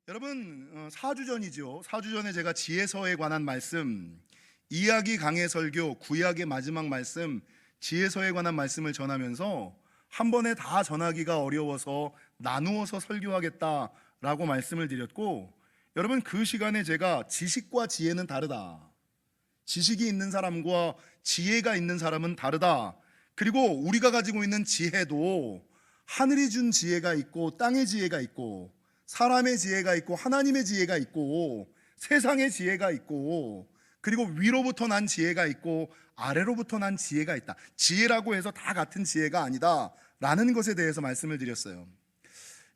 여러분 4주 전이죠. 4주 전에 제가 지혜서에 관한 말씀, 이야기 강해 설교 구약의 마지막 말씀 지혜서에 관한 말씀을 전하면서 한 번에 다 전하기가 어려워서 나누어서 설교하겠다라고 말씀을 드렸고, 여러분 그 시간에 제가 지식과 지혜는 다르다, 지식이 있는 사람과 지혜가 있는 사람은 다르다, 그리고 우리가 가지고 있는 지혜도 하늘이 준 지혜가 있고 땅의 지혜가 있고 사람의 지혜가 있고 하나님의 지혜가 있고 세상의 지혜가 있고 그리고 위로부터 난 지혜가 있고 아래로부터 난 지혜가 있다. 지혜라고 해서 다 같은 지혜가 아니다 라는 것에 대해서 말씀을 드렸어요.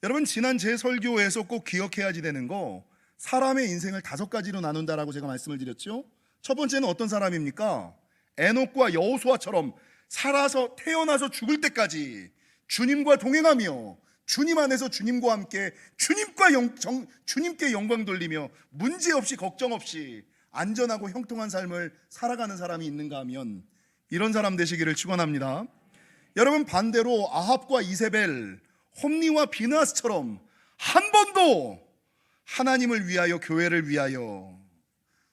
여러분 지난 제 설교에서 꼭 기억해야지 되는 거, 사람의 인생을 5가지로 나눈다라고 제가 말씀을 드렸죠. 첫 번째는 어떤 사람입니까? 에녹과 여호수아처럼 살아서 태어나서 죽을 때까지 주님과 동행하며 주님 안에서 주님과 함께 주님께 영광 돌리며 문제없이 걱정 없이 안전하고 형통한 삶을 살아가는 사람이 있는가 하면 이런 사람 되시기를 축원합니다. 여러분 반대로 아합과 이세벨, 홈리와 비느하스처럼 한 번도 하나님을 위하여 교회를 위하여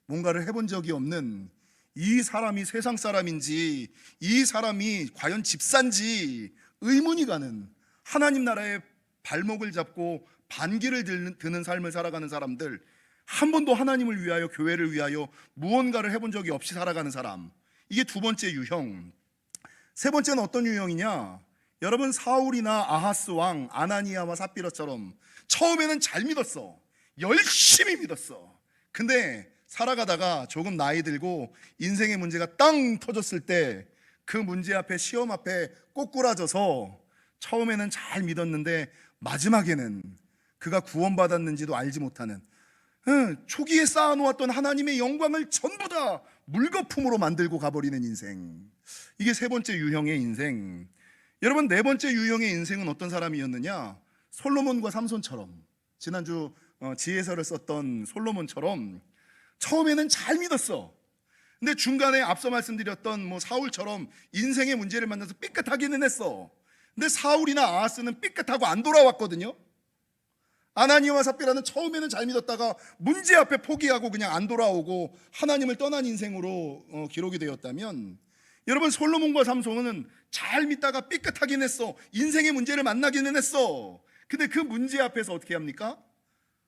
뭔가를 해본 적이 없는, 이 사람이 세상 사람인지 이 사람이 과연 집사인지 의문이 가는, 하나님 나라의 발목을 잡고 반기를 드는 삶을 살아가는 사람들, 한 번도 하나님을 위하여 교회를 위하여 무언가를 해본 적이 없이 살아가는 사람, 이게 두 번째 유형. 세 번째는 어떤 유형이냐? 여러분 사울이나 아하스 왕 아나니아와 삽비라처럼 처음에는 잘 믿었어, 열심히 믿었어. 근데 살아가다가 조금 나이 들고 인생의 문제가 땅 터졌을 때 그 문제 앞에, 시험 앞에 꼬꾸라져서 처음에는 잘 믿었는데 마지막에는 그가 구원받았는지도 알지 못하는, 초기에 쌓아놓았던 하나님의 영광을 전부 다 물거품으로 만들고 가버리는 인생, 이게 세 번째 유형의 인생. 여러분 네 번째 유형의 인생은 어떤 사람이었느냐? 솔로몬과 삼손처럼, 지난주 지혜서를 썼던 솔로몬처럼 처음에는 잘 믿었어. 근데 중간에 앞서 말씀드렸던 사울처럼 인생의 문제를 만나서 삐끗하기는 했어. 근데 사울이나 아하스는 삐끗하고 안 돌아왔거든요. 아나니아와 삽비라는 처음에는 잘 믿었다가 문제 앞에 포기하고 그냥 안 돌아오고 하나님을 떠난 인생으로 기록이 되었다면, 여러분 솔로몬과 삼손은 잘 믿다가 삐끗하긴 했어. 인생의 문제를 만나기는 했어. 근데 그 문제 앞에서 어떻게 합니까?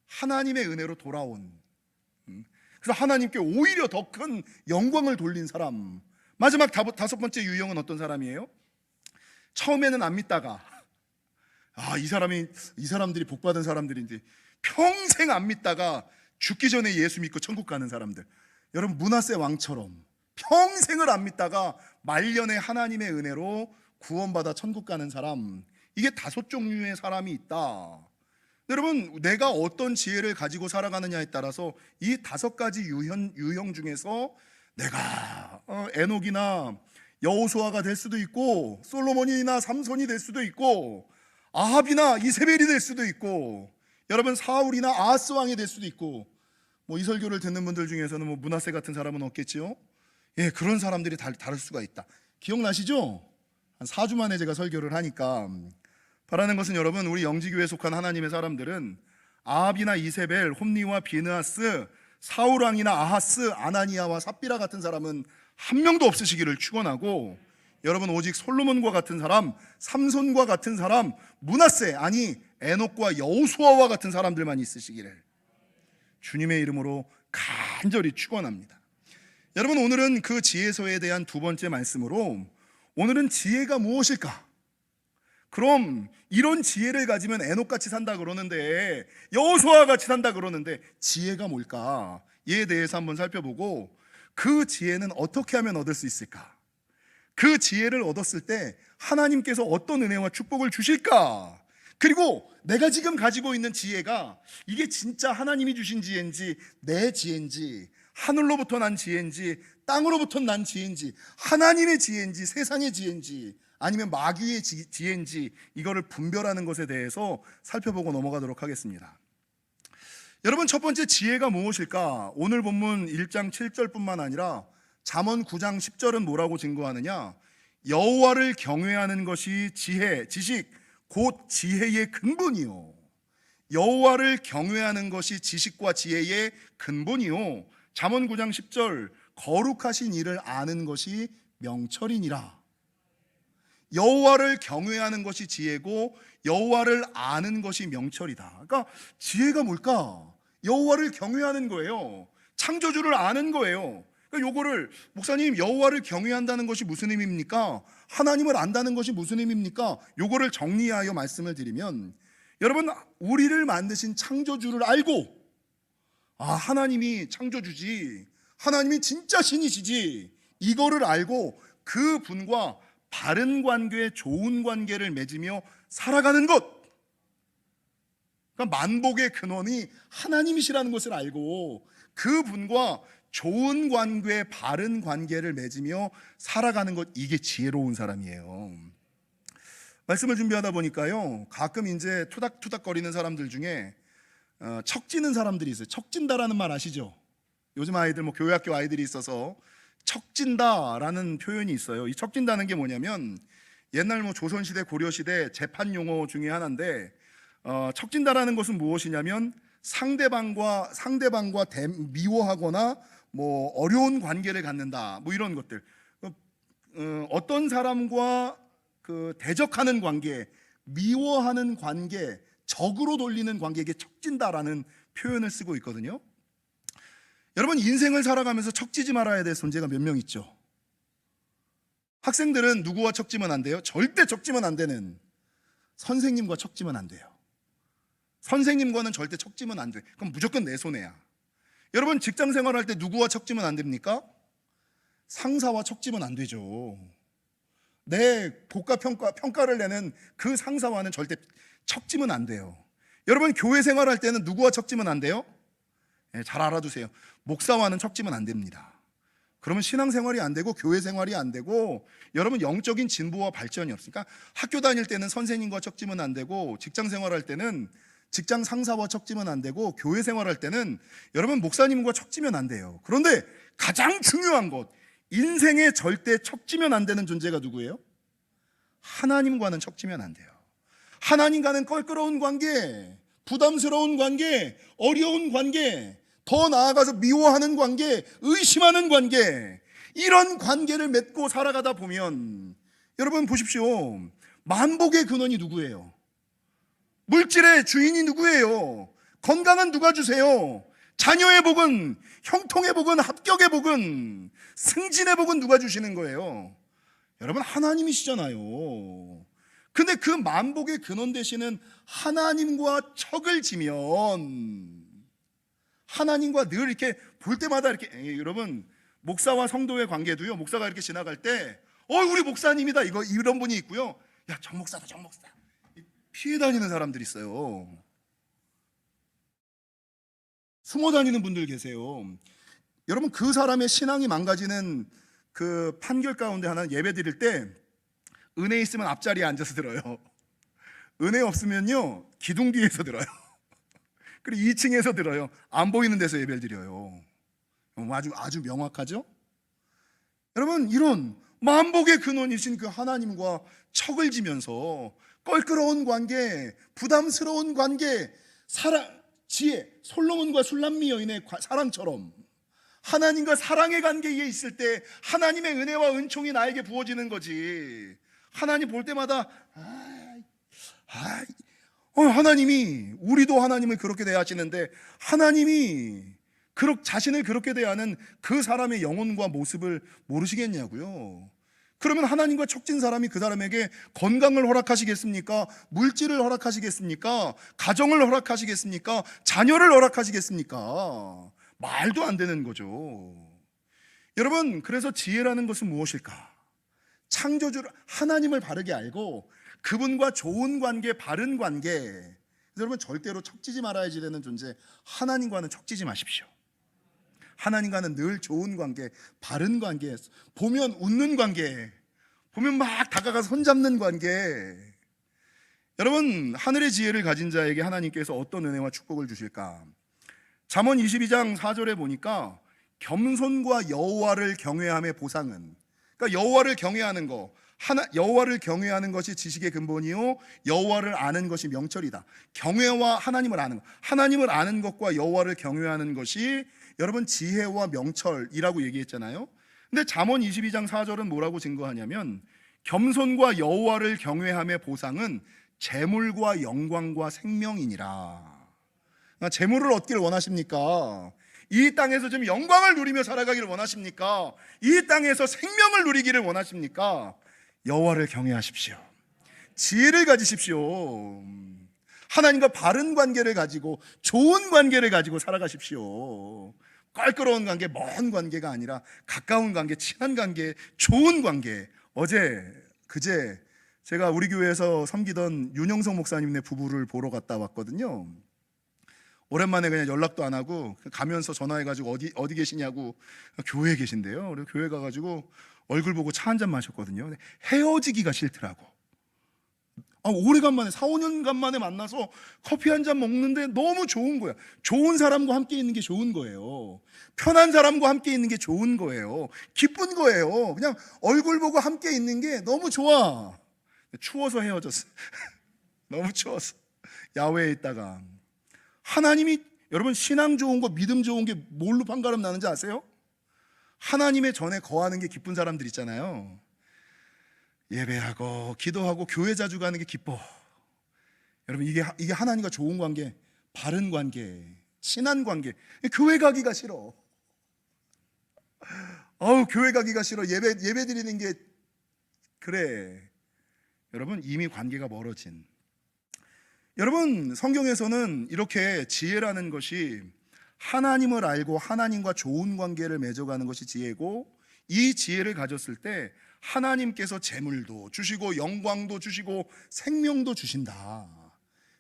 하나님의 은혜로 돌아온, 그래서 하나님께 오히려 더 큰 영광을 돌린 사람. 마지막 다섯 번째 유형은 어떤 사람이에요? 처음에는 안 믿다가 이 사람들이 복받은 사람들인지 평생 안 믿다가 죽기 전에 예수 믿고 천국 가는 사람들. 여러분 므낫세 왕처럼 평생을 안 믿다가 말년에 하나님의 은혜로 구원받아 천국 가는 사람, 이게 5종류의 사람이 있다. 여러분 내가 어떤 지혜를 가지고 살아가느냐에 따라서 이 5가지 유형 중에서 내가 에녹이나 여호수아가 될 수도 있고, 솔로몬이나 삼손이 될 수도 있고, 아합이나 이세벨이 될 수도 있고, 여러분 사울이나 아하스 왕이 될 수도 있고, 이 설교를 듣는 분들 중에서는 므낫세 같은 사람은 없겠지요. 예, 그런 사람들이 다를 수가 있다. 기억나시죠? 한 4주 만에 제가 설교를 하니까 바라는 것은, 여러분 우리 영지교회에 속한 하나님의 사람들은 아합이나 이세벨, 홈리와 비느하스, 사울 왕이나 아하스, 아나니아와 삽비라 같은 사람은 한 명도 없으시기를 축원하고, 여러분 오직 솔로몬과 같은 사람, 삼손과 같은 사람, 므낫세, 아니 에녹과 여호수아와 같은 사람들만 있으시기를 주님의 이름으로 간절히 축원합니다. 여러분 오늘은 그 지혜서에 대한 두 번째 말씀으로, 오늘은 지혜가 무엇일까? 그럼 이런 지혜를 가지면 에녹같이 산다 그러는데, 여호수아같이 산다 그러는데 지혜가 뭘까? 이에 대해서 한번 살펴보고, 그 지혜는 어떻게 하면 얻을 수 있을까? 그 지혜를 얻었을 때 하나님께서 어떤 은혜와 축복을 주실까? 그리고 내가 지금 가지고 있는 지혜가 이게 진짜 하나님이 주신 지혜인지 내 지혜인지, 하늘로부터 난 지혜인지 땅으로부터 난 지혜인지, 하나님의 지혜인지 세상의 지혜인지 아니면 마귀의 지혜인지, 이거를 분별하는 것에 대해서 살펴보고 넘어가도록 하겠습니다. 여러분 첫 번째 지혜가 무엇일까? 오늘 본문 1장 7절뿐만 아니라 잠언 9장 10절은 뭐라고 증거하느냐? 여호와를 경외하는 것이 지혜, 지식, 곧 지혜의 근본이요, 여호와를 경외하는 것이 지식과 지혜의 근본이요 잠언 9장 10절 거룩하신 이를 아는 것이 명철이니라. 여호와를 경외하는 것이 지혜고 여호와를 아는 것이 명철이다. 그러니까 지혜가 뭘까? 여호와를 경외하는 거예요. 창조주를 아는 거예요. 그러니까 요거를 목사님 여호와를 경외한다는 것이 무슨 의미입니까? 하나님을 안다는 것이 무슨 의미입니까? 요거를 정리하여 말씀을 드리면 여러분 우리를 만드신 창조주를 알고 하나님이 창조주지 하나님이 진짜 신이시지 이거를 알고 그분과 바른 관계, 좋은 관계를 맺으며 살아가는 것. 그러니까 만복의 근원이 하나님이시라는 것을 알고 그분과 좋은 관계, 바른 관계를 맺으며 살아가는 것, 이게 지혜로운 사람이에요. 말씀을 준비하다 보니까요, 가끔 이제 투닥투닥거리는 사람들 중에 척지는 사람들이 있어요. 척진다라는 말 아시죠? 요즘 아이들, 교회학교 아이들이 있어서 척진다라는 표현이 있어요. 이 척진다는 게 뭐냐면 옛날 조선시대, 고려시대 재판 용어 중에 하나인데 척진다라는 것은 무엇이냐면 상대방과 미워하거나 어려운 관계를 갖는다 이런 것들. 어떤 사람과 대적하는 관계, 미워하는 관계, 적으로 돌리는 관계에게 척진다라는 표현을 쓰고 있거든요. 여러분 인생을 살아가면서 척지지 말아야 될 존재가 몇 명 있죠? 학생들은 누구와 척지면 안 돼요? 절대 척지면 안 되는 선생님과 척지면 안 돼요. 선생님과는 절대 척지면 안 돼. 그럼 무조건 내 손해야. 여러분 직장 생활할 때 누구와 척지면 안 됩니까? 상사와 척지면 안 되죠. 내 고가 평가를 내는 그 상사와는 절대 척지면 안 돼요. 여러분 교회 생활할 때는 누구와 척지면 안 돼요? 잘 알아두세요. 목사와는 척지면 안 됩니다. 그러면 신앙생활이 안 되고 교회 생활이 안 되고 여러분 영적인 진보와 발전이 없으니까 학교 다닐 때는 선생님과 척지면 안 되고 직장 생활할 때는 직장 상사와 척지면 안 되고 교회 생활할 때는 여러분 목사님과 척지면 안 돼요. 그런데 가장 중요한 것, 인생에 절대 척지면 안 되는 존재가 누구예요? 하나님과는 척지면 안 돼요. 하나님과는 껄끄러운 관계, 부담스러운 관계, 어려운 관계, 더 나아가서 미워하는 관계, 의심하는 관계, 이런 관계를 맺고 살아가다 보면 여러분 보십시오. 만복의 근원이 누구예요? 물질의 주인이 누구예요? 건강은 누가 주세요? 자녀의 복은, 형통의 복은, 합격의 복은, 승진의 복은 누가 주시는 거예요? 여러분 하나님이시잖아요. 근데 그 만복의 근원 되시는 하나님과 척을 지면 하나님과 늘 이렇게 볼 때마다 이렇게 여러분 목사와 성도의 관계도요. 목사가 이렇게 지나갈 때 우리 목사님이다 이런 분이 있고요. 야, 정 목사다 정 목사. 피해 다니는 사람들이 있어요. 숨어 다니는 분들 계세요. 여러분 그 사람의 신앙이 망가지는 그 판결 가운데 하나는 예배 드릴 때 은혜 있으면 앞자리에 앉아서 들어요. 은혜 없으면요 기둥 뒤에서 들어요. 그리고 2층에서 들어요. 안 보이는 데서 예배를 드려요. 아주 명확하죠? 여러분 이런 만복의 근원이신 그 하나님과 척을 지면서 껄끄러운 관계, 부담스러운 관계, 지혜, 솔로몬과 술람미 여인의 사랑처럼 하나님과 사랑의 관계에 있을 때 하나님의 은혜와 은총이 나에게 부어지는 거지. 하나님 볼 때마다 하나님이 우리도 하나님을 그렇게 대하시는데 하나님이 자신을 그렇게 대하는 그 사람의 영혼과 모습을 모르시겠냐고요. 그러면 하나님과 척진 사람이 그 사람에게 건강을 허락하시겠습니까? 물질을 허락하시겠습니까? 가정을 허락하시겠습니까? 자녀를 허락하시겠습니까? 말도 안 되는 거죠. 여러분 그래서 지혜라는 것은 무엇일까? 창조주 하나님을 바르게 알고 그분과 좋은 관계, 바른 관계. 여러분 절대로 척지지 말아야지 되는 존재 하나님과는 척지지 마십시오. 하나님과는 늘 좋은 관계, 바른 관계, 보면 웃는 관계, 보면 막 다가가서 손잡는 관계. 여러분 하늘의 지혜를 가진 자에게 하나님께서 어떤 은혜와 축복을 주실까? 잠언 22장 4절에 보니까 겸손과 여호와를 경외함의 보상은, 그러니까 여호와를 경외하는 거, 여호와를 경외하는 것이 지식의 근본이요 여호와를 아는 것이 명철이다. 경외와 하나님을 아는 것, 하나님을 아는 것과 여호와를 경외하는 것이 여러분 지혜와 명철이라고 얘기했잖아요. 근데 잠언 22장 4절은 뭐라고 증거하냐면 겸손과 여호와를 경외함의 보상은 재물과 영광과 생명이니라. 재물을 얻기를 원하십니까? 이 땅에서 좀 영광을 누리며 살아가기를 원하십니까? 이 땅에서 생명을 누리기를 원하십니까? 여호와를 경외하십시오. 지혜를 가지십시오. 하나님과 바른 관계를 가지고 좋은 관계를 가지고 살아가십시오. 껄끄러운 관계, 먼 관계가 아니라 가까운 관계, 친한 관계, 좋은 관계. 그제 제가 우리 교회에서 섬기던 윤영석 목사님네 부부를 보러 갔다 왔거든요. 오랜만에 그냥 연락도 안 하고 가면서 전화해가지고 어디 계시냐고, 교회에 계신데요. 그래서 교회 가가지고 얼굴 보고 차 한잔 마셨거든요. 근데 헤어지기가 싫더라고. 오래간만에 4, 5년간 만에 만나서 커피 한잔 먹는데 너무 좋은 거야. 좋은 사람과 함께 있는 게 좋은 거예요. 편한 사람과 함께 있는 게 좋은 거예요. 기쁜 거예요. 그냥 얼굴 보고 함께 있는 게 너무 좋아. 추워서 헤어졌어. 너무 추워서 야외에 있다가. 하나님이, 여러분 신앙 좋은 거, 믿음 좋은 게 뭘로 판가름 나는지 아세요? 하나님의 전에 거하는 게 기쁜 사람들 있잖아요. 예배하고 기도하고 교회 자주 가는 게 기뻐. 여러분 이게 하나님과 좋은 관계, 바른 관계, 친한 관계. 교회 가기가 싫어. 교회 가기가 싫어. 예배 드리는 게 그래. 여러분 이미 관계가 멀어진. 여러분 성경에서는 이렇게 지혜라는 것이 하나님을 알고 하나님과 좋은 관계를 맺어가는 것이 지혜고, 이 지혜를 가졌을 때 하나님께서 재물도 주시고 영광도 주시고 생명도 주신다.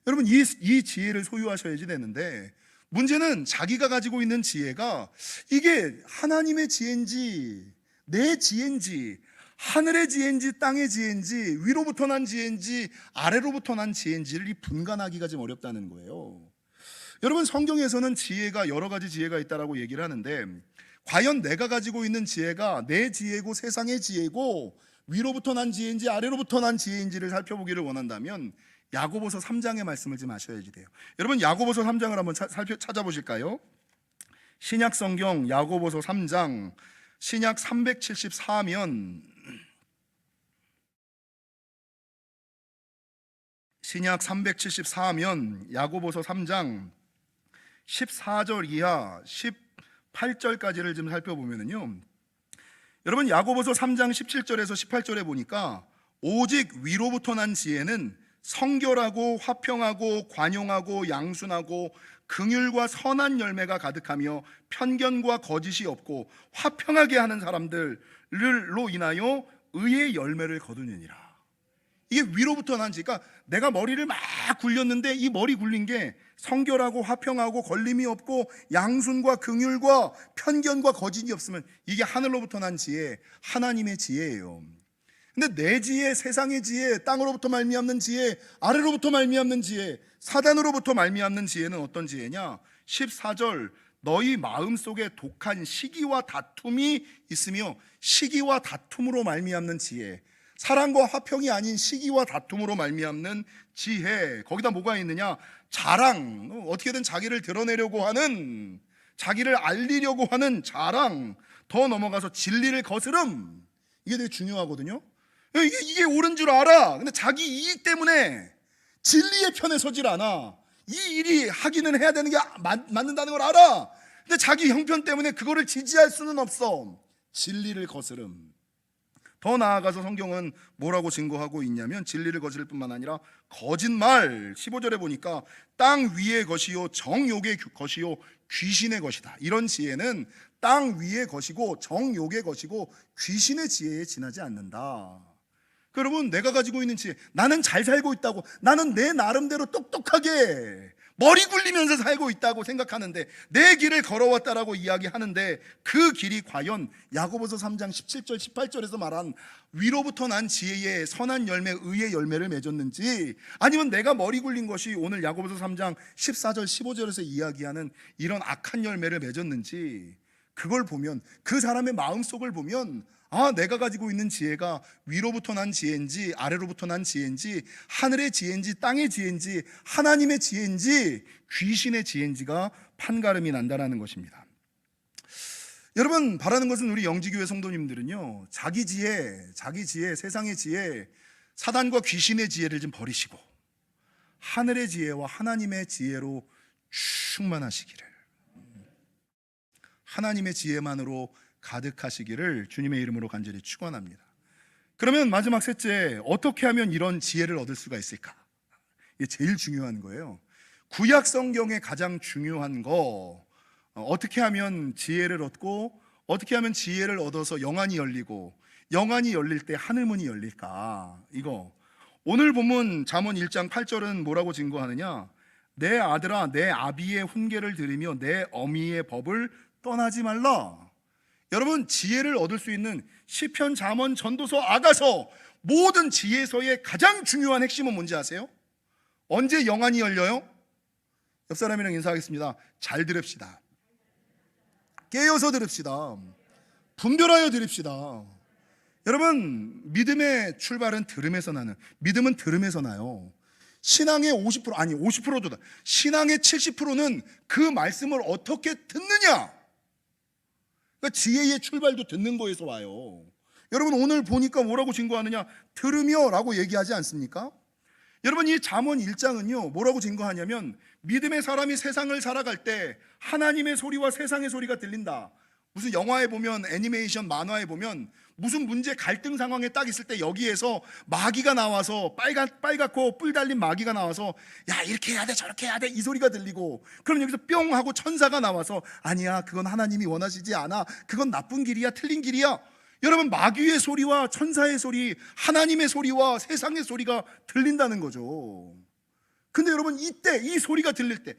여러분 이 지혜를 소유하셔야지 되는데, 문제는 자기가 가지고 있는 지혜가 이게 하나님의 지혜인지 내 지혜인지 하늘의 지혜인지 땅의 지혜인지 위로부터 난 지혜인지 아래로부터 난 지혜인지를 이 분간하기가 좀 어렵다는 거예요. 여러분 성경에서는 지혜가 여러 가지 지혜가 있다라고 얘기를 하는데, 과연 내가 가지고 있는 지혜가 내 지혜고 세상의 지혜고 위로부터 난 지혜인지 아래로부터 난 지혜인지를 살펴보기를 원한다면 야고보서 3장의 말씀을 좀 아셔야지 돼요. 여러분 야고보서 3장을 한번 찾아보실까요? 신약 성경 야고보서 3장 신약 374면 신약 374면 야고보서 3장 14절 이하 18절까지를 좀 살펴보면요, 여러분 야고보서 3장 17절에서 18절에 보니까 오직 위로부터 난 지혜는 성결하고 화평하고 관용하고 양순하고 긍휼과 선한 열매가 가득하며 편견과 거짓이 없고 화평하게 하는 사람들로 인하여 의의 열매를 거두느니라. 이게 위로부터 난 지혜가, 그러니까 내가 머리를 막 굴렸는데 이 머리 굴린 게 성결하고 화평하고 걸림이 없고 양순과 긍휼과 편견과 거짓이 없으면 이게 하늘로부터 난 지혜, 하나님의 지혜예요. 근데 내 지혜, 세상의 지혜, 땅으로부터 말미암는 지혜, 아래로부터 말미암는 지혜, 사단으로부터 말미암는 지혜는 어떤 지혜냐? 14절 너희 마음속에 독한 시기와 다툼이 있으며 시기와 다툼으로 말미암는 지혜, 사랑과 화평이 아닌 시기와 다툼으로 말미암는 지혜. 거기다 뭐가 있느냐? 자랑, 어떻게든 자기를 드러내려고 하는, 자기를 알리려고 하는 자랑, 더 넘어가서 진리를 거스름. 이게 되게 중요하거든요. 이게 옳은 줄 알아. 근데 자기 이익 때문에 진리의 편에 서질 않아. 이 일이 하기는 해야 되는 게 맞는다는 걸 알아. 근데 자기 형편 때문에 그거를 지지할 수는 없어. 진리를 거스름. 더 나아가서 성경은 뭐라고 증거하고 있냐면 진리를 거스를 뿐만 아니라 거짓말, 15절에 보니까 땅 위의 것이요 정욕의 것이요 귀신의 것이다. 이런 지혜는 땅 위의 것이고 정욕의 것이고 귀신의 지혜에 지나지 않는다. 여러분 내가 가지고 있는 지혜, 나는 잘 살고 있다고, 나는 내 나름대로 똑똑하게 머리 굴리면서 살고 있다고 생각하는데, 내 길을 걸어왔다라고 이야기하는데 그 길이 과연 야고보서 3장 17절 18절에서 말한 위로부터 난 지혜의 선한 열매, 의의 열매를 맺었는지, 아니면 내가 머리 굴린 것이 오늘 야고보서 3장 14절 15절에서 이야기하는 이런 악한 열매를 맺었는지, 그걸 보면, 그 사람의 마음속을 보면 내가 가지고 있는 지혜가 위로부터 난 지혜인지 아래로부터 난 지혜인지 하늘의 지혜인지 땅의 지혜인지 하나님의 지혜인지 귀신의 지혜인지가 판가름이 난다라는 것입니다. 여러분, 바라는 것은 우리 영지교회 성도님들은요, 자기 지혜, 세상의 지혜, 사단과 귀신의 지혜를 좀 버리시고 하늘의 지혜와 하나님의 지혜로 충만하시기를, 하나님의 지혜만으로 가득하시기를 주님의 이름으로 간절히 축원합니다. 그러면 마지막 셋째, 어떻게 하면 이런 지혜를 얻을 수가 있을까? 이게 제일 중요한 거예요. 구약 성경의 가장 중요한 거, 어떻게 하면 지혜를 얻고 어떻게 하면 지혜를 얻어서 영안이 열리고 영안이 열릴 때 하늘문이 열릴까? 이거 오늘 본문 잠언 1장 8절은 뭐라고 증거하느냐? 내 아들아, 내 아비의 훈계를 들으며 내 어미의 법을 떠나지 말라. 여러분, 지혜를 얻을 수 있는 시편, 잠언, 전도서, 아가서 모든 지혜서의 가장 중요한 핵심은 뭔지 아세요? 언제 영안이 열려요? 옆 사람이랑 인사하겠습니다. 잘 들읍시다. 깨어서 들읍시다. 분별하여 들읍시다. 여러분, 믿음의 출발은 들음에서 나는, 믿음은 들음에서 나요. 신앙의 50%, 아니 50%도 다. 신앙의 70%는 그 말씀을 어떻게 듣느냐. 그러니까 지혜의 출발도 듣는 거에서 와요. 여러분, 오늘 보니까 뭐라고 증거하느냐? 들으며 라고 얘기하지 않습니까? 여러분, 이 잠언 1장은요 뭐라고 증거하냐면, 믿음의 사람이 세상을 살아갈 때 하나님의 소리와 세상의 소리가 들린다. 무슨 영화에 보면, 애니메이션 만화에 보면 무슨 문제 갈등 상황에 딱 있을 때 여기에서 마귀가 나와서 빨갛고 뿔 달린 마귀가 나와서 야, 이렇게 해야 돼 저렇게 해야 돼 이 소리가 들리고, 그럼 여기서 뿅 하고 천사가 나와서 아니야, 그건 하나님이 원하시지 않아, 그건 나쁜 길이야, 틀린 길이야. 여러분, 마귀의 소리와 천사의 소리, 하나님의 소리와 세상의 소리가 들린다는 거죠. 근데 여러분, 이때 이 소리가 들릴 때,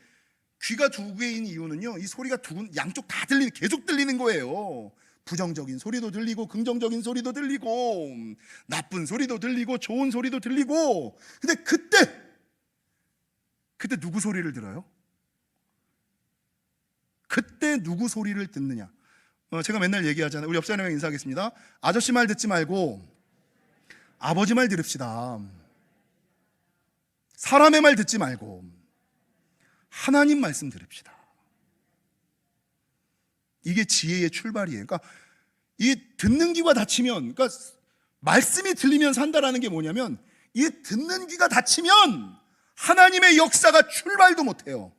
귀가 두 개인 이유는요, 이 소리가 양쪽 다 계속 들리는 거예요. 부정적인 소리도 들리고 긍정적인 소리도 들리고 나쁜 소리도 들리고 좋은 소리도 들리고. 근데 그때 누구 소리를 들어요? 그때 누구 소리를 듣느냐? 제가 맨날 얘기하잖아요. 우리 옆 사람이랑 인사하겠습니다. 아저씨 말 듣지 말고 아버지 말 들읍시다. 사람의 말 듣지 말고 하나님 말씀 들읍시다. 이게 지혜의 출발이에요. 그러니까 이 듣는 귀가 닫히면, 그러니까 말씀이 들리면 산다라는 게 뭐냐면, 이 듣는 귀가 닫히면 하나님의 역사가 출발도 못해요.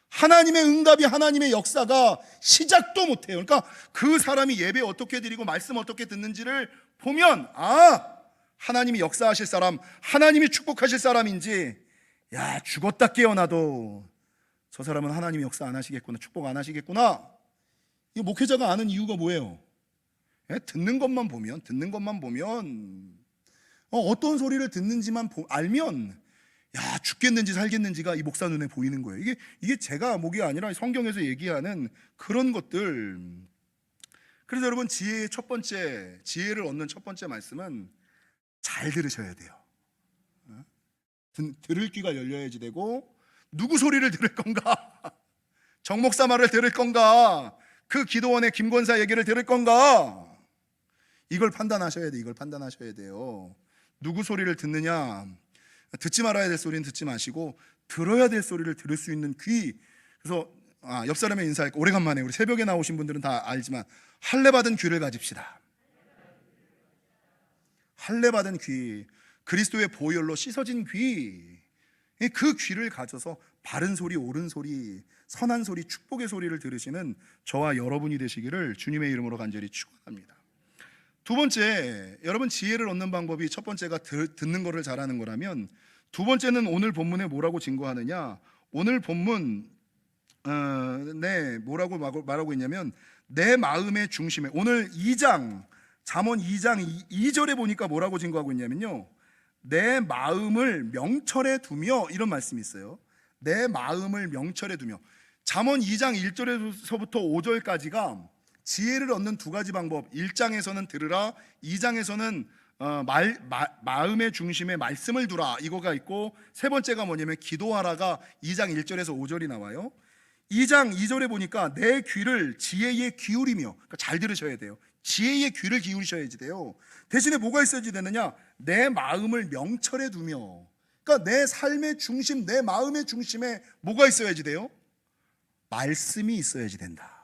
하나님의 응답이, 하나님의 역사가 시작도 못해요. 그러니까 그 사람이 예배 어떻게 드리고 말씀 어떻게 듣는지를 보면, 하나님이 역사하실 사람, 하나님이 축복하실 사람인지, 야, 죽었다 깨어나도 저 사람은 하나님이 역사 안 하시겠구나, 축복 안 하시겠구나. 이 목회자가 아는 이유가 뭐예요? 듣는 것만 보면 어떤 소리를 듣는지만 알면, 야, 죽겠는지 살겠는지가 이 목사 눈에 보이는 거예요. 이게 제가 목이 아니라 성경에서 얘기하는 그런 것들. 그래서 여러분, 지혜를 얻는 첫 번째 말씀은 잘 들으셔야 돼요. 들을 귀가 열려야지 되고, 누구 소리를 들을 건가? 정 목사 말을 들을 건가? 그 기도원의 김권사 얘기를 들을 건가? 이걸 판단하셔야 돼. 이걸 판단하셔야 돼요. 누구 소리를 듣느냐? 듣지 말아야 될 소리는 듣지 마시고 들어야 될 소리를 들을 수 있는 귀. 그래서 옆 사람의 인사할 거, 오래간만에 우리 새벽에 나오신 분들은 다 알지만 할례 받은 귀를 가집시다. 할례 받은 귀, 그리스도의 보혈로 씻어진 귀. 그 귀를 가져서 바른 소리, 옳은 소리, 선한 소리, 축복의 소리를 들으시는 저와 여러분이 되시기를 주님의 이름으로 간절히 축원합니다. 두 번째, 여러분, 지혜를 얻는 방법이 첫 번째가 듣는 거를 잘하는 거라면, 두 번째는 오늘 본문에 뭐라고 증거하느냐? 오늘 본문 뭐라고 말하고 있냐면, 내 마음의 중심에, 오늘 2장 잠언 2장 2절에 보니까 뭐라고 증거하고 있냐면요, 내 마음을 명철에 두며, 이런 말씀이 있어요. 내 마음을 명철에 두며. 잠언 2장 1절에서부터 5절까지가 지혜를 얻는 두 가지 방법. 1장에서는 들으라, 2장에서는 마음의 중심에 말씀을 두라, 이거가 있고, 세 번째가 뭐냐면 기도하라가 2장 1절에서 5절이 나와요. 2장 2절에 보니까 내 귀를 지혜에 기울이며, 그러니까 잘 들으셔야 돼요. 지혜의 귀를 기울이셔야지 돼요. 대신에 뭐가 있어야지 되느냐? 내 마음을 명철에 두며, 그러니까 내 삶의 중심, 내 마음의 중심에 뭐가 있어야지 돼요? 말씀이 있어야지 된다.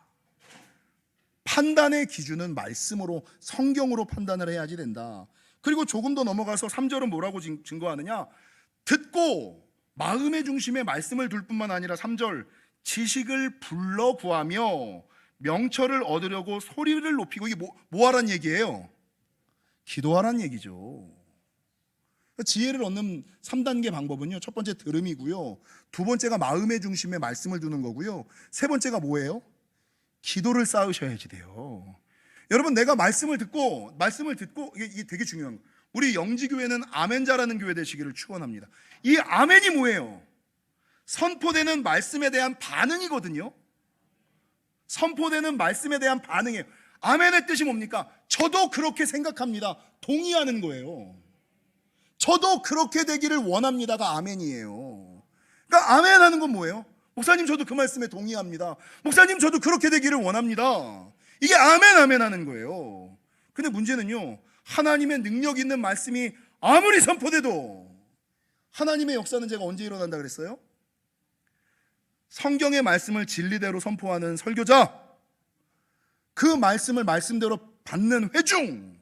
판단의 기준은 말씀으로, 성경으로 판단을 해야지 된다. 그리고 조금 더 넘어가서 3절은 뭐라고 증거하느냐? 듣고 마음의 중심에 말씀을 둘 뿐만 아니라 3절, 지식을 불러 구하며 명철을 얻으려고 소리를 높이고. 이게 뭐 하란 얘기예요? 기도하란 얘기죠. 지혜를 얻는 3단계 방법은요, 첫 번째 들음이고요, 두 번째가 마음의 중심에 말씀을 두는 거고요, 세 번째가 뭐예요? 기도를 쌓으셔야지 돼요. 여러분, 내가 말씀을 듣고 이게 되게 중요한 거예요. 우리 영지교회는 아멘 잘하는 교회 되시기를 축원합니다. 이 아멘이 뭐예요? 선포되는 말씀에 대한 반응이거든요. 선포되는 말씀에 대한 반응이에요. 아멘의 뜻이 뭡니까? 저도 그렇게 생각합니다. 동의하는 거예요. 저도 그렇게 되기를 원합니다가 아멘이에요. 그러니까 아멘 하는 건 뭐예요? 목사님, 저도 그 말씀에 동의합니다. 목사님, 저도 그렇게 되기를 원합니다. 이게 아멘 하는 거예요. 근데 문제는요, 하나님의 능력 있는 말씀이 아무리 선포돼도 하나님의 역사는 제가 언제 일어난다 그랬어요? 성경의 말씀을 진리대로 선포하는 설교자, 그 말씀을 말씀대로 받는 회중,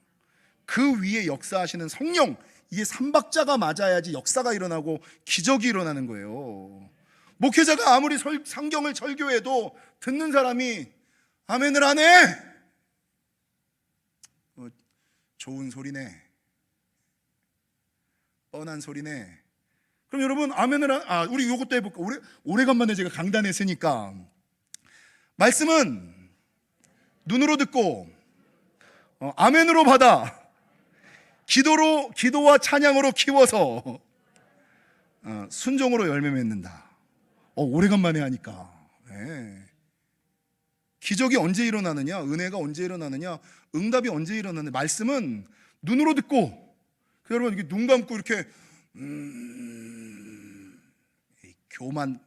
그 위에 역사하시는 성령, 이게 삼박자가 맞아야지 역사가 일어나고 기적이 일어나는 거예요. 목회자가 아무리 성경을 설교해도 듣는 사람이 아멘을 안 해. 좋은 소리네, 뻔한 소리네. 그럼 여러분, 아멘을 우리 이것도 해볼까? 오래간만에 제가 강단했으니까, 말씀은 눈으로 듣고 아멘으로 받아 기도와 찬양으로 키워서 순종으로 열매 맺는다. 오래간만에 하니까. 네. 기적이 언제 일어나느냐? 은혜가 언제 일어나느냐? 응답이 언제 일어나느냐? 말씀은 눈으로 듣고, 여러분, 이렇게 눈 감고 이렇게 교만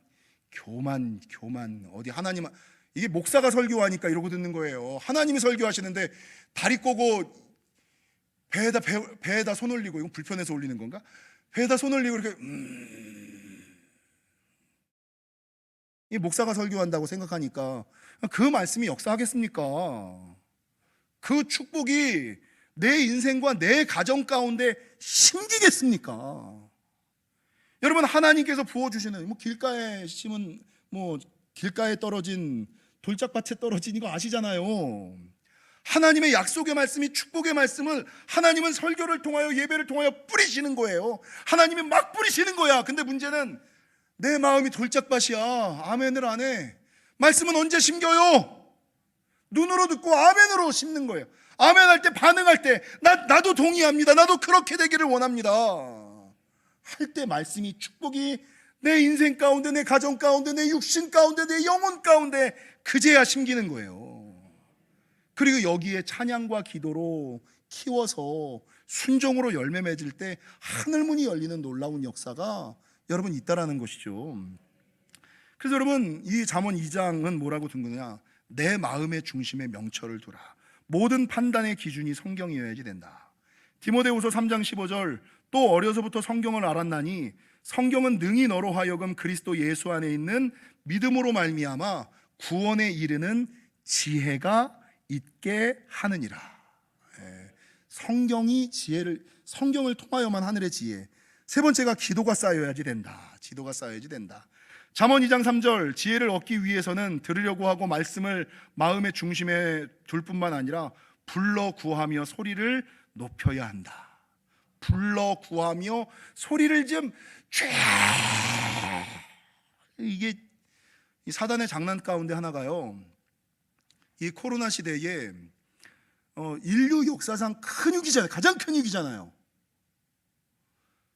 어디 하나님, 이게 목사가 설교하니까 이러고 듣는 거예요. 하나님이 설교하시는데 다리 꼬고 배에다 손 올리고, 이건 불편해서 올리는 건가? 배에다 손 올리고 이렇게 이 목사가 설교한다고 생각하니까 그 말씀이 역사하겠습니까? 그 축복이 내 인생과 내 가정 가운데 심기겠습니까? 여러분, 하나님께서 부어주시는, 길가에 심은, 길가에 떨어진 돌짝밭에 떨어진 이거 아시잖아요. 하나님의 약속의 말씀이, 축복의 말씀을 하나님은 설교를 통하여, 예배를 통하여 뿌리시는 거예요. 하나님이 막 뿌리시는 거야. 근데 문제는 내 마음이 돌짝밭이야. 아멘을 안 해. 말씀은 언제 심겨요? 눈으로 듣고 아멘으로 심는 거예요. 아멘할 때, 반응할 때, 나도 동의합니다, 나도 그렇게 되기를 원합니다 할 때 말씀이, 축복이 내 인생 가운데, 내 가정 가운데, 내 육신 가운데, 내 영혼 가운데 그제야 심기는 거예요. 그리고 여기에 찬양과 기도로 키워서 순종으로 열매 맺을 때 하늘문이 열리는 놀라운 역사가 여러분 있다라는 것이죠. 그래서 여러분, 이 잠언 2장은 뭐라고 든 거냐? 내 마음의 중심에 명철을 두라. 모든 판단의 기준이 성경이어야지 된다. 디모데후서 3장 15절, 또 어려서부터 성경을 알았나니 성경은 능히 너로 하여금 그리스도 예수 안에 있는 믿음으로 말미암아 구원에 이르는 지혜가 있게 하느니라. 성경을 통하여만 하늘의 지혜. 세 번째가 기도가 쌓여야지 된다. 기도가 쌓여야지 된다. 잠언 2장 3절, 지혜를 얻기 위해서는 들으려고 하고 말씀을 마음의 중심에 둘 뿐만 아니라 불러 구하며 소리를 높여야 한다. 불러 구하며 소리를 좀 이게 이 사단의 장난 가운데 하나가요, 이 코로나 시대에 인류 역사상 큰 위기잖아요. 가장 큰 위기잖아요.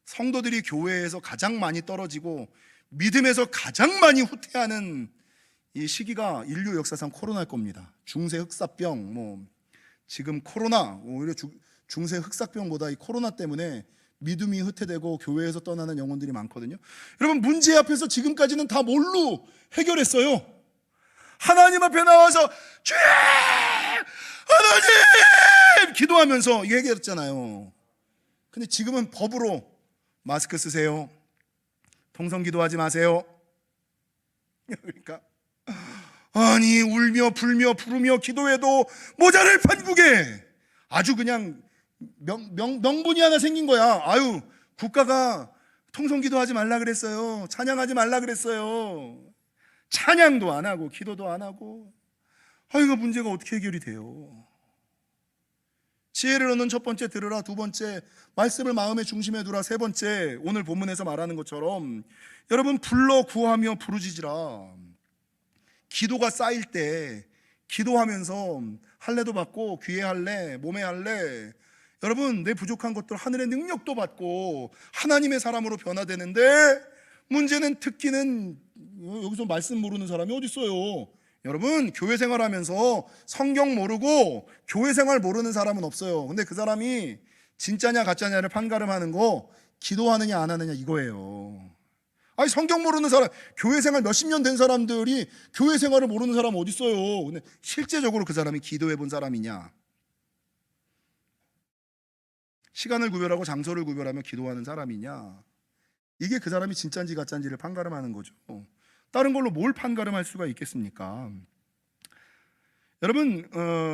성도들이 교회에서 가장 많이 떨어지고 믿음에서 가장 많이 후퇴하는 이 시기가 인류 역사상 코로나일 겁니다. 중세 흑사병, 지금 코로나, 오히려 중세 흑사병보다 이 코로나 때문에 믿음이 후퇴되고 교회에서 떠나는 영혼들이 많거든요. 여러분, 문제 앞에서 지금까지는 다 뭘로 해결했어요? 하나님 앞에 나와서 주여 하나님 기도하면서 얘기했잖아요. 근데 지금은 법으로 마스크 쓰세요, 통성 기도하지 마세요. 그러니까 아니 울며 불며 부르며 기도해도 모자랄 판국에 아주 그냥 명분이 하나 생긴 거야. 아유, 국가가 통성 기도하지 말라 그랬어요, 찬양하지 말라 그랬어요. 찬양도 안 하고 기도도 안 하고. 이거 문제가 어떻게 해결이 돼요? 지혜를 얻는 첫 번째 들으라, 두 번째 말씀을 마음의 중심에 두라, 세 번째 오늘 본문에서 말하는 것처럼 여러분 불러 구하며 부르짖으라. 기도가 쌓일 때 기도하면서 할례도 받고 귀에 할례, 몸에 할례, 여러분 내 부족한 것들 하늘의 능력도 받고 하나님의 사람으로 변화되는데, 문제는 특기는 여기서 말씀 모르는 사람이 어디 있어요? 여러분 교회 생활하면서 성경 모르고 교회 생활 모르는 사람은 없어요. 근데 그 사람이 진짜냐 가짜냐를 판가름하는 거 기도하느냐 안 하느냐 이거예요. 아니 성경 모르는 사람, 교회 생활 몇십 년 된 사람들이 교회 생활을 모르는 사람 어디 있어요? 근데 실제적으로 그 사람이 기도해 본 사람이냐? 시간을 구별하고 장소를 구별하며 기도하는 사람이냐? 이게 그 사람이 진짜인지 가짜인지를 판가름하는 거죠. 다른 걸로 뭘 판가름할 수가 있겠습니까? 여러분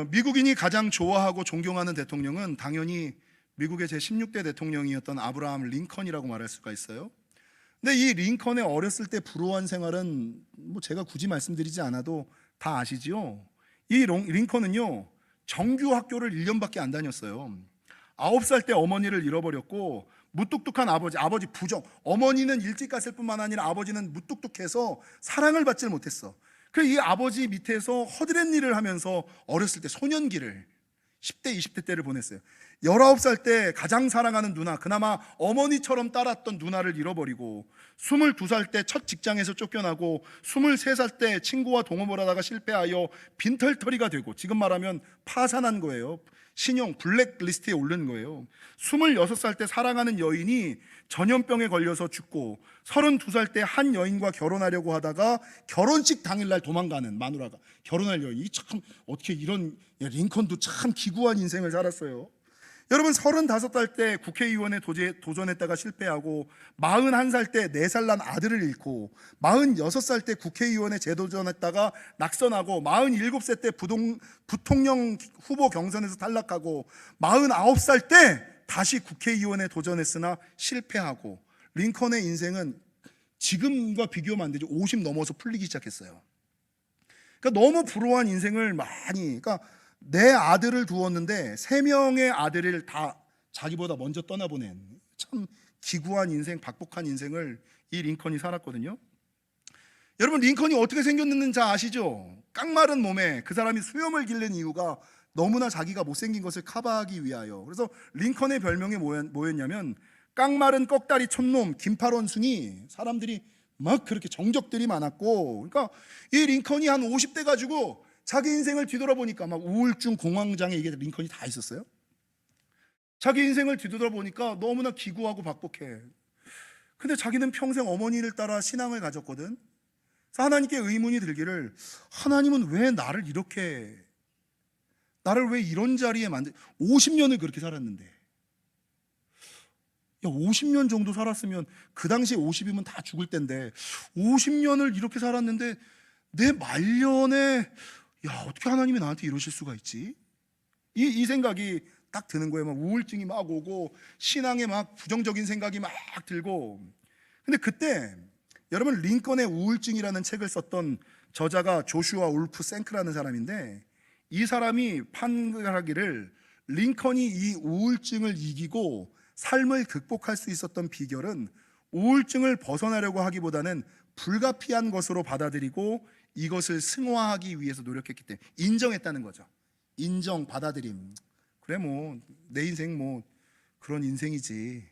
미국인이 가장 좋아하고 존경하는 대통령은 당연히 미국의 제16대 대통령이었던 아브라함 링컨이라고 말할 수가 있어요. 근데 이 링컨의 어렸을 때 불우한 생활은 뭐 제가 굳이 말씀드리지 않아도 다 아시죠? 이 링컨은요 정규 학교를 1년밖에 안 다녔어요. 9살 때 어머니를 잃어버렸고, 무뚝뚝한 아버지 부정, 어머니는 일찍 갔을 뿐만 아니라 아버지는 무뚝뚝해서 사랑을 받질 못했어. 그래서 이 아버지 밑에서 허드렛 일을 하면서 어렸을 때 소년기를 10대 20대 때를 보냈어요. 19살 때 가장 사랑하는 누나, 그나마 어머니처럼 따랐던 누나를 잃어버리고, 22살 때 첫 직장에서 쫓겨나고, 23살 때 친구와 동업을 하다가 실패하여 빈털터리가 되고, 지금 말하면 파산한 거예요. 신용 블랙리스트에 오른 거예요. 26살 때 사랑하는 여인이 전염병에 걸려서 죽고, 32살 때 한 여인과 결혼하려고 하다가 결혼식 당일날 도망가는 마누라가, 결혼할 여인이 참 어떻게 이런, 링컨도 참 기구한 인생을 살았어요. 여러분 35살 때 국회의원에 도전했다가 실패하고, 41살 때 4살 난 아들을 잃고, 46살 때 국회의원에 재도전했다가 낙선하고, 47세 때 부통령 후보 경선에서 탈락하고, 49살 때 다시 국회의원에 도전했으나 실패하고, 링컨의 인생은 지금과 비교하면 안 되죠. 50 넘어서 풀리기 시작했어요. 그러니까 너무 불우한 인생을 그러니까 내 아들을 두었는데 3명의 아들을 다 자기보다 먼저 떠나보낸 참 기구한 인생, 박복한 인생을 이 링컨이 살았거든요. 여러분 링컨이 어떻게 생겼는지 아시죠? 깡마른 몸에 그 사람이 수염을 기른 이유가 너무나 자기가 못생긴 것을 커버하기 위하여. 그래서 링컨의 별명이 뭐였냐면 깡마른 꺽다리 촌놈, 긴팔 원숭이. 사람들이 막 그렇게 정적들이 많았고, 그러니까 이 링컨이 한 50대 가지고 자기 인생을 뒤돌아보니까 막 우울증, 공황장애, 이게 링컨이 다 있었어요. 자기 인생을 뒤돌아보니까 너무나 기구하고 박복해. 근데 자기는 평생 어머니를 따라 신앙을 가졌거든. 그래서 하나님께 의문이 들기를, 하나님은 왜 나를 왜 이런 자리에 50년을 그렇게 살았는데, 50년 정도 살았으면, 그 당시에 50이면 다 죽을 때인데 50년을 이렇게 살았는데 내 말년에 어떻게 하나님이 나한테 이러실 수가 있지? 이 생각이 딱 드는 거예요. 막 우울증이 막 오고, 신앙에 막 부정적인 생각이 막 들고. 근데 그때 여러분 링컨의 우울증이라는 책을 썼던 저자가 조슈아 울프 생크라는 사람인데, 이 사람이 판결하기를 링컨이 이 우울증을 이기고 삶을 극복할 수 있었던 비결은 우울증을 벗어나려고 하기보다는 불가피한 것으로 받아들이고 이것을 승화하기 위해서 노력했기 때문에, 인정했다는 거죠. 인정, 받아들임. 그래 뭐 내 인생 뭐 그런 인생이지.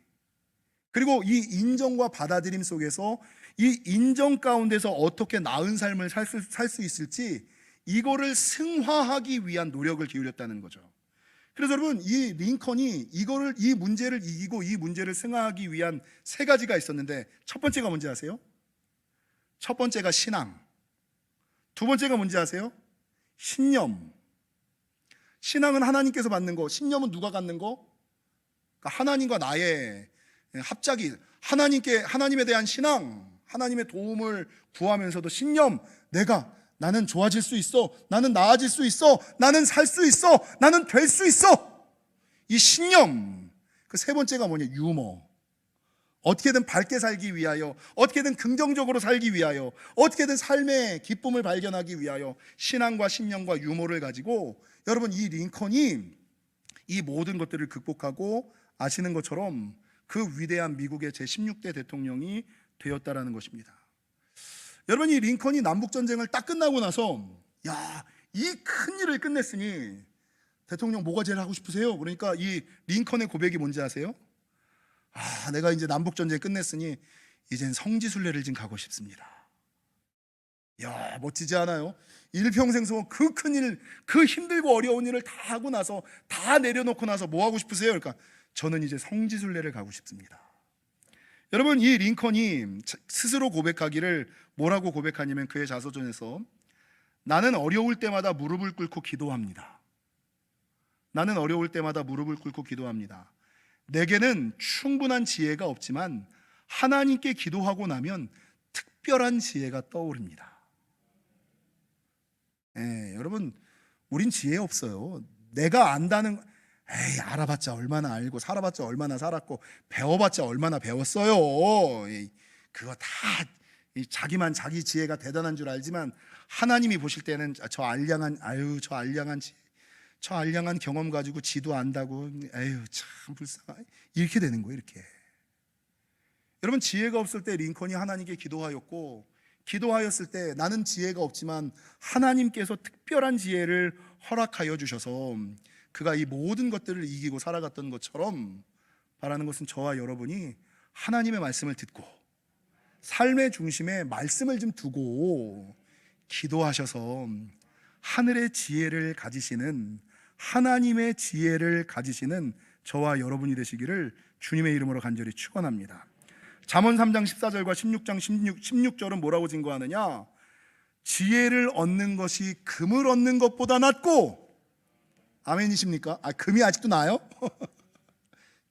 그리고 이 인정과 받아들임 속에서 이 인정 가운데서 어떻게 나은 삶을 살 수 있을지, 이거를 승화하기 위한 노력을 기울였다는 거죠. 그래서 여러분 이 링컨이 이 문제를 이기고 이 문제를 승화하기 위한 3가지가 있었는데, 첫 번째가 뭔지 아세요? 첫 번째가 신앙, 두 번째가 뭔지 아세요? 신념, 신앙은 하나님께서 받는 거, 신념은 누가 갖는 거? 그러니까 하나님과 나의 합작이, 하나님에 대한 신앙, 하나님의 도움을 구하면서도 신념, 나는 좋아질 수 있어, 나는 나아질 수 있어, 나는 살 수 있어, 나는 될 수 있어. 이 신념. 그 세 번째가 뭐냐? 유머. 어떻게든 밝게 살기 위하여, 어떻게든 긍정적으로 살기 위하여, 어떻게든 삶의 기쁨을 발견하기 위하여 신앙과 신념과 유머를 가지고, 여러분, 이 링컨이 이 모든 것들을 극복하고, 아시는 것처럼 그 위대한 미국의 제16대 대통령이 되었다라는 것입니다. 여러분, 이 링컨이 남북전쟁을 딱 끝나고 나서, 이 큰 일을 끝냈으니 대통령 뭐가 제일 하고 싶으세요? 그러니까 이 링컨의 고백이 뭔지 아세요? 내가 이제 남북전쟁 끝냈으니 이젠 성지순례를 좀 가고 싶습니다. 멋지지 않아요? 일평생 소원, 그 큰일, 그 힘들고 어려운 일을 다 하고 나서, 다 내려놓고 나서 뭐 하고 싶으세요? 그러니까 저는 이제 성지순례를 가고 싶습니다. 여러분, 이 링컨이 스스로 고백하기를 뭐라고 고백하냐면, 그의 자서전에서 나는 어려울 때마다 무릎을 꿇고 기도합니다. 나는 어려울 때마다 무릎을 꿇고 기도합니다. 내게는 충분한 지혜가 없지만 하나님께 기도하고 나면 특별한 지혜가 떠오릅니다. 여러분, 우린 지혜 없어요. 내가 안다는, 알아봤자 얼마나 알고, 살아봤자 얼마나 살았고, 배워봤자 얼마나 배웠어요. 그거 다 자기만 자기 지혜가 대단한 줄 알지만, 하나님이 보실 때는 저 알량한 경험 가지고 지도 안다고, 참 불쌍해, 이렇게 되는 거예요. 이렇게. 여러분, 지혜가 없을 때 링컨이 하나님께 기도하였고, 기도하였을 때 나는 지혜가 없지만 하나님께서 특별한 지혜를 허락하여 주셔서 그가 이 모든 것들을 이기고 살아갔던 것처럼, 바라는 것은 저와 여러분이 하나님의 말씀을 듣고 삶의 중심에 말씀을 좀 두고 기도하셔서 하늘의 지혜를 가지시는, 하나님의 지혜를 가지시는 저와 여러분이 되시기를 주님의 이름으로 간절히 축원합니다. 잠언 3장 14절과 16장 16절은 뭐라고 증거하느냐? 지혜를 얻는 것이 금을 얻는 것보다 낫고, 아멘이십니까? 금이 아직도 나아요?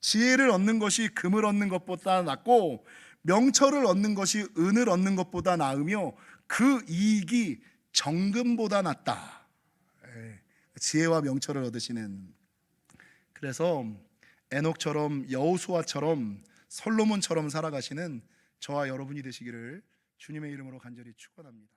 지혜를 얻는 것이 금을 얻는 것보다 낫고, 명철을 얻는 것이 은을 얻는 것보다 나으며 그 이익이 정금보다 낫다. 지혜와 명철을 얻으시는, 그래서 에녹처럼, 여호수아처럼, 솔로몬처럼 살아가시는 저와 여러분이 되시기를 주님의 이름으로 간절히 축원합니다.